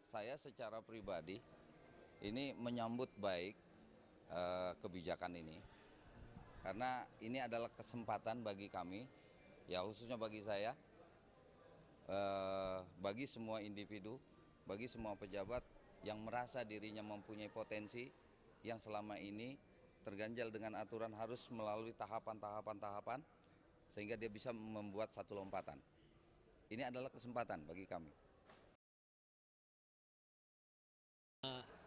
Saya secara pribadi ini menyambut baik kebijakan ini karena ini adalah kesempatan bagi kami, ya khususnya bagi saya, bagi semua individu, bagi semua pejabat yang merasa dirinya mempunyai potensi yang selama ini terganjal dengan aturan harus melalui tahapan sehingga dia bisa membuat satu lompatan. Ini adalah kesempatan bagi kami.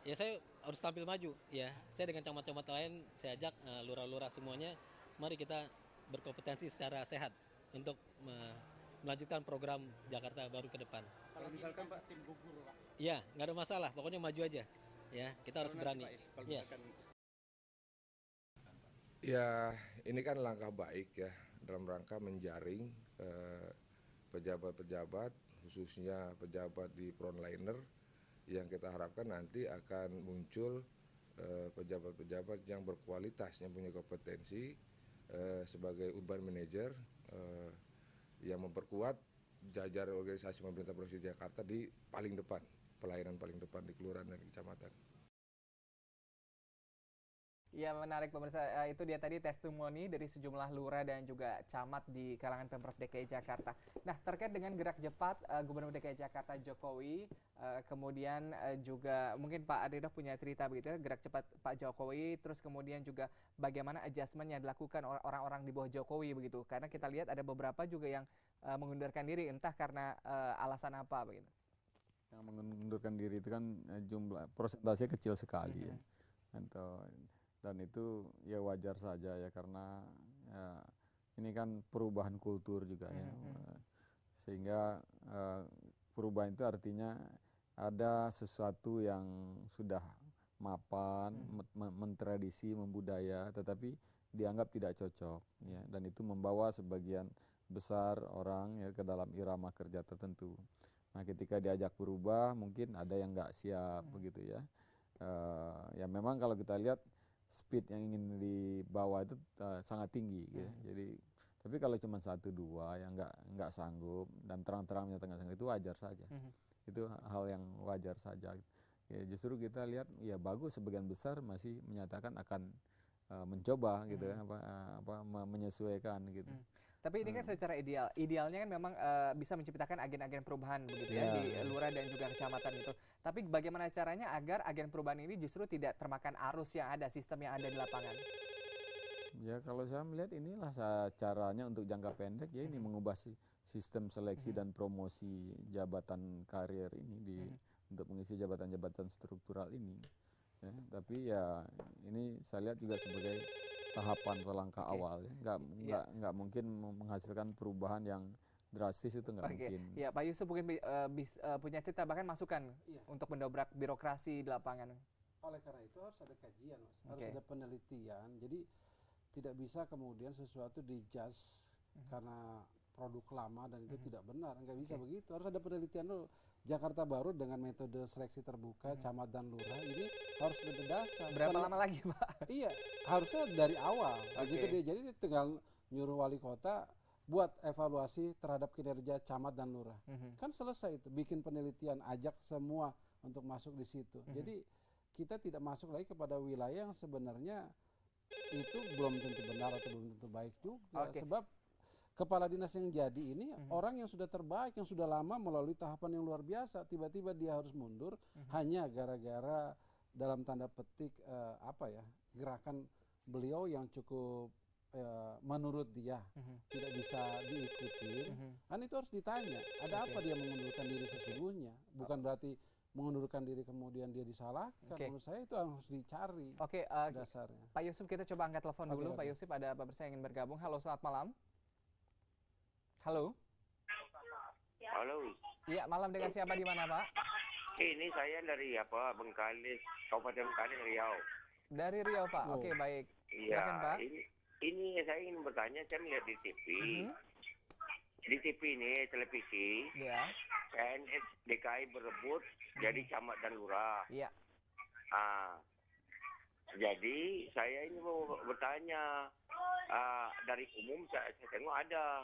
Ya saya harus tampil maju ya. Saya dengan camat-camat lain saya ajak lurah-lurah semuanya, mari kita berkompetensi secara sehat untuk melanjutkan program Jakarta Baru ke depan. Kalau misalkan Pak tim gugur Pak. Iya, nggak ada masalah, pokoknya maju aja. Ya, kita harus berani. Kalau Ya. misalkan Ya, ini kan langkah baik ya dalam rangka menjaring pejabat-pejabat, khususnya pejabat di frontliner, yang kita harapkan nanti akan muncul pejabat-pejabat yang berkualitas, yang punya kompetensi sebagai urban manager yang memperkuat jajaran organisasi pemerintah Provinsi Jakarta di paling depan, pelayanan paling depan di kelurahan dan kecamatan. Ya, menarik pemirsa. Itu dia tadi testimoni dari sejumlah lurah dan juga camat di kalangan Pemprov DKI Jakarta. Nah, terkait dengan gerak cepat Gubernur DKI Jakarta Jokowi, kemudian juga mungkin Pak Adriano punya cerita begitu ya, gerak cepat Pak Jokowi, terus kemudian juga bagaimana adjustment yang dilakukan orang-orang di bawah Jokowi begitu. Karena kita lihat ada beberapa juga yang mengundurkan diri, entah karena alasan apa begitu. Yang mengundurkan diri itu kan jumlah persentase kecil sekali ya. Dan itu ya wajar saja ya karena ya, ini kan perubahan kultur juga ya. Sehingga perubahan itu artinya ada sesuatu yang sudah mapan, mentradisi, membudaya, tetapi dianggap tidak cocok ya, dan itu membawa sebagian besar orang ya ke dalam irama kerja tertentu. Nah, ketika diajak berubah mungkin ada yang nggak siap begitu ya. Ya memang kalau kita lihat speed yang ingin dibawa itu sangat tinggi gitu. Jadi tapi kalau cuma 1-2 yang nggak sanggup dan terang-terang menyatakan sanggup itu wajar saja. Itu hal yang wajar saja. Ya, justru kita lihat ya bagus sebagian besar masih menyatakan akan mencoba gitu menyesuaikan gitu. Tapi ini kan secara idealnya kan memang bisa menciptakan agen-agen perubahan begitu ya di lurah dan juga kecamatan itu. Tapi bagaimana caranya agar agen perubahan ini justru tidak termakan arus yang ada, sistem yang ada di lapangan? Ya kalau saya melihat inilah caranya untuk jangka pendek ya, ini mengubah sistem seleksi dan promosi jabatan karir ini untuk mengisi jabatan-jabatan struktural ini. Ya, tapi ya ini saya lihat juga sebagai tahapan atau langkah awal ya. Nggak mungkin menghasilkan perubahan yang drastis, itu nggak mungkin. Ya, Pak Yusuf mungkin punya cerita bahkan masukan untuk mendobrak birokrasi di lapangan. oleh karena itu harus ada kajian, Mas. Harus ada penelitian. Jadi tidak bisa kemudian sesuatu dijudge karena produk lama dan itu tidak benar, nggak bisa begitu. Harus ada penelitian dulu. Jakarta Baru dengan metode seleksi terbuka, camat dan lurah ini harus berdasar. Berapa lama lagi, Pak? Iya, harusnya dari awal. Begitu dia, jadi dia tinggal nyuruh wali kota buat evaluasi terhadap kinerja camat dan lurah. Kan selesai itu, bikin penelitian, ajak semua untuk masuk di situ. Jadi kita tidak masuk lagi kepada wilayah yang sebenarnya itu belum tentu benar atau belum tentu baik juga. Sebab kepala dinas yang jadi ini orang yang sudah terbaik, yang sudah lama melalui tahapan yang luar biasa, tiba-tiba dia harus mundur hanya gara-gara dalam tanda petik gerakan beliau yang cukup menurut dia tidak bisa diikuti. Kan itu harus ditanya, ada apa dia mengundurkan diri sesungguhnya? Bukan berarti mengundurkan diri kemudian dia disalahkan. Menurut saya itu harus dicari dasarnya. Pak Yusuf, kita coba angkat telepon dulu. Pak Yusuf, ada Pak Bersih yang ingin bergabung. Halo, selamat malam. Halo. Halo. Iya, malam, dengan siapa di mana, Pak? Ini saya dari Bengkalis, Kabupaten Bengkalis, Riau. Dari Riau, Pak. Oke, baik. Silakan, Pak. Ini saya ingin bertanya, saya melihat di TV. Di TV ini, televisi. Iya. PNS DKI berebut jadi camat dan lurah. Iya. Jadi saya ini mau bertanya, dari umum saya tengok ada.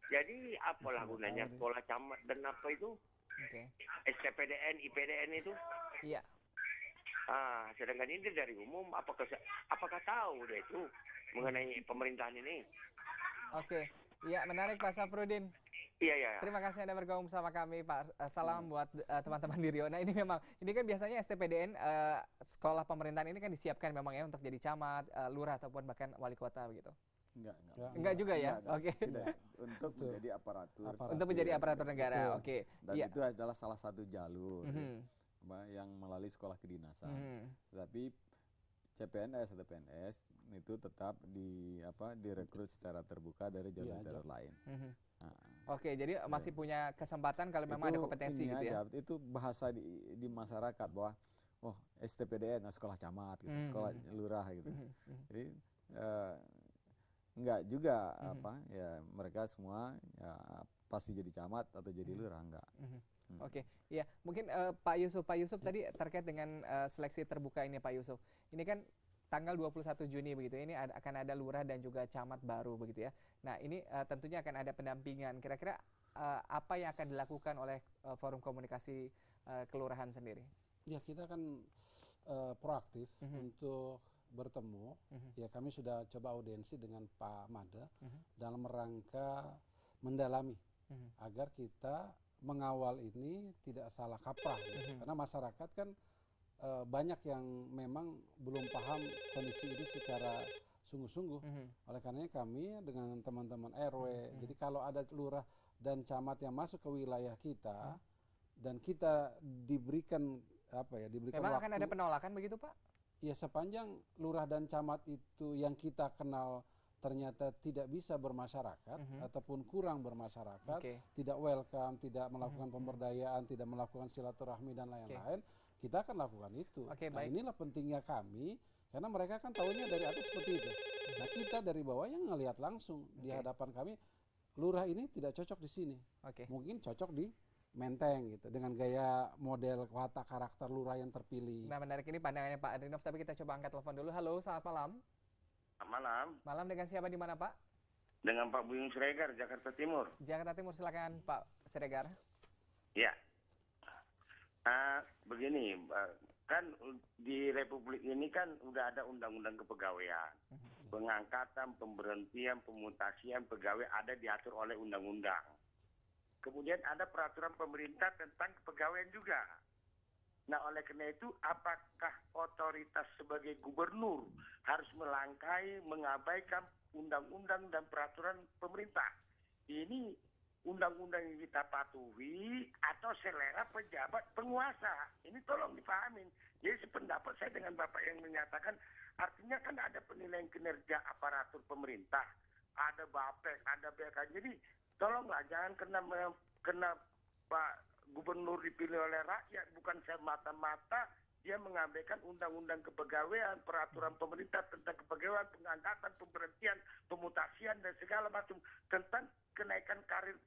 Jadi apalah gunanya sekolah camat dan apa itu? Oke. STPDN, IPDN itu. Iya. Sedangkan ini dari umum, apakah tahu deh itu mengenai pemerintahan ini? Oke. Iya, menarik Pak Safrudin. Iya, iya. Terima kasih Anda bergabung bersama kami, Pak. Salam buat teman-teman di Riau. Nah, ini memang, ini kan biasanya STPDN, sekolah pemerintahan ini kan disiapkan memang ya untuk jadi camat, lurah ataupun bahkan wali kota begitu. Enggak juga ya? Oke. Untuk menjadi aparatur. Untuk menjadi aparatur negara. Oke. Dan Iya. itu adalah salah satu jalur yang melalui sekolah kedinasan. Tapi CPNS atau PNS itu tetap direkrut secara terbuka dari jalur-jalur lain. Oke, jadi masih punya kesempatan kalau memang ada kompetensi gitu ya. Itu bahasa di masyarakat bahwa STPDN sekolah camat gitu, sekolah lurah gitu. Jadi enggak juga ya mereka semua ya pasti jadi camat atau jadi lurah enggak. Oke, ya mungkin Pak Yusuf tadi terkait dengan seleksi terbuka ini Pak Yusuf. Ini kan tanggal 21 Juni begitu. Ini akan ada lurah dan juga camat baru begitu ya. Nah, ini tentunya akan ada pendampingan. Kira-kira apa yang akan dilakukan oleh forum komunikasi kelurahan sendiri? Ya, kita kan proaktif untuk bertemu. Ya, kami sudah coba audiensi dengan Pak Made dalam rangka mendalami agar kita mengawal ini tidak salah kaprah. Karena masyarakat kan banyak yang memang belum paham kondisi ini secara sungguh-sungguh. Oleh karenanya kami dengan teman-teman RW, jadi kalau ada lurah dan camat yang masuk ke wilayah kita dan kita diberikan diberikan memang waktu. Akan ada penolakan begitu Pak? Ya, sepanjang lurah dan camat itu yang kita kenal ternyata tidak bisa bermasyarakat ataupun kurang bermasyarakat, tidak welcome, tidak melakukan pemberdayaan, tidak melakukan silaturahmi dan lain-lain, kita akan lakukan itu. Nah, inilah pentingnya kami, karena mereka kan tahunya dari atas seperti itu. Nah, kita dari bawah yang ngelihat langsung di hadapan kami, lurah ini tidak cocok di sini. Mungkin cocok di Menteng gitu, dengan gaya model watak karakter lurah yang terpilih. Nah, menarik ini pandangannya Pak Adrinov, tapi kita coba angkat telepon dulu. Halo, selamat malam. Malam. Malam, dengan siapa di mana Pak? Dengan Pak Buyung Siregar, Jakarta Timur. Jakarta Timur, silakan Pak Siregar. Ya. Begini, kan di Republik ini kan udah ada undang-undang kepegawaian. Pengangkatan, pemberhentian, pemutasian pegawai ada diatur oleh undang-undang. Kemudian ada peraturan pemerintah tentang kepegawaian juga. Nah, oleh karena itu, apakah otoritas sebagai gubernur harus melangkahi, mengabaikan undang-undang dan peraturan pemerintah? Ini undang-undang yang kita patuhi atau selera pejabat penguasa? Ini tolong dipahamin. Jadi sependapat saya dengan Bapak yang menyatakan, artinya kan ada penilaian kinerja aparatur pemerintah, ada BAPEK, ada BK. Jadi tolonglah jangan kena Pak Gubernur dipilih oleh rakyat, bukan semata-mata dia mengabaikan undang-undang kepegawaian, peraturan pemerintah tentang kepegawaian, pengangkatan, pemberhentian, pemutasian dan segala macam tentang kenaikan karir,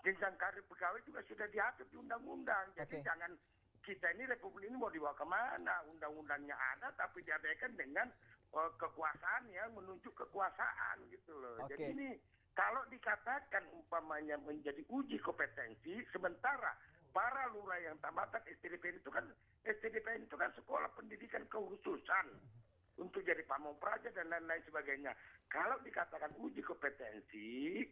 jenjang karir pegawai juga sudah diatur di undang-undang. Jadi jangan kita ini Republik ini mau dibawa kemana? Undang-undangnya ada tapi diabaikan dengan kekuasaan yang menunjuk kekuasaan gitu loh. Jadi ini kalau dikatakan umpamanya menjadi uji kompetensi, sementara para lurah yang tamatan STDPN itu kan sekolah pendidikan kekhususan untuk jadi pamong praja dan lain-lain sebagainya. Kalau dikatakan uji kompetensi,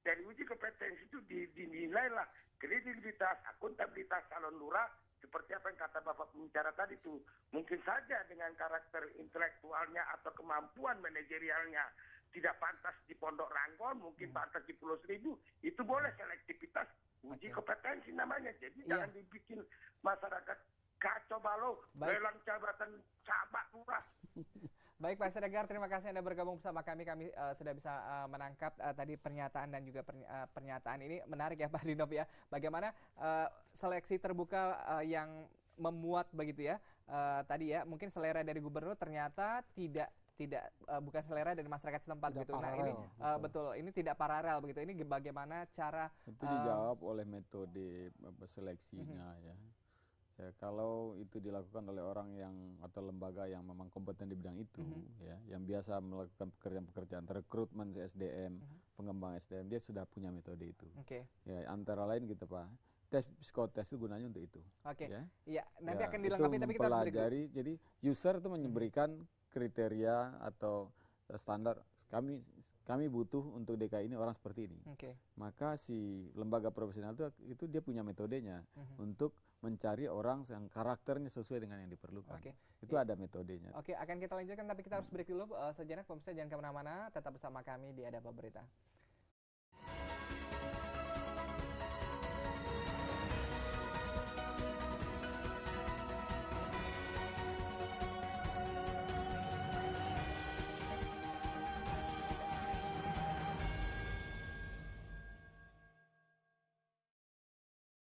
dari uji kompetensi itu dinilailah kredibilitas, akuntabilitas calon lurah seperti apa yang kata Bapak pembicara tadi itu. Mungkin saja dengan karakter intelektualnya atau kemampuan manajerialnya tidak pantas di Pondok Ranggon, mungkin pantas di Pulau Seribu, itu boleh selektivitas uji kompetensi namanya. Jadi jangan dibikin masyarakat kacau balau, lelang jabatan camat lurah. Baik Pak Siregar, terima kasih Anda bergabung bersama kami. Kami sudah bisa menangkap tadi pernyataan dan juga pernyataan ini. Menarik ya Pak Dinov ya, bagaimana seleksi terbuka yang memuat begitu ya. Tadi ya, mungkin selera dari gubernur ternyata bukan selera dari masyarakat setempat tidak gitu. Nah ini betul, ini tidak paralel begitu. Ini bagaimana cara itu dijawab oleh metode seleksinya ya. Ya, kalau itu dilakukan oleh orang yang atau lembaga yang memang kompeten di bidang itu, ya, yang biasa melakukan pekerjaan-pekerjaan rekrutmen SDM, pengembangan SDM, dia sudah punya metode itu. Ya, antara lain gitu Pak, tes psikotes itu gunanya untuk itu. Oke. Ya. Iya, nanti Ya, akan itu dilengkapi tapi kita harus break dulu. mempelajari. Jadi user itu memberikan kriteria atau standar kami butuh untuk DKI ini orang seperti ini. Oke. Maka si lembaga profesional itu dia punya metodenya untuk mencari orang yang karakternya sesuai dengan yang diperlukan. Oke. Itu ada metodenya. Oke, akan kita lanjutkan tapi kita harus break dulu sejenak. Pemirsa jangan kemana-mana, tetap bersama kami di Ada Apa Berita.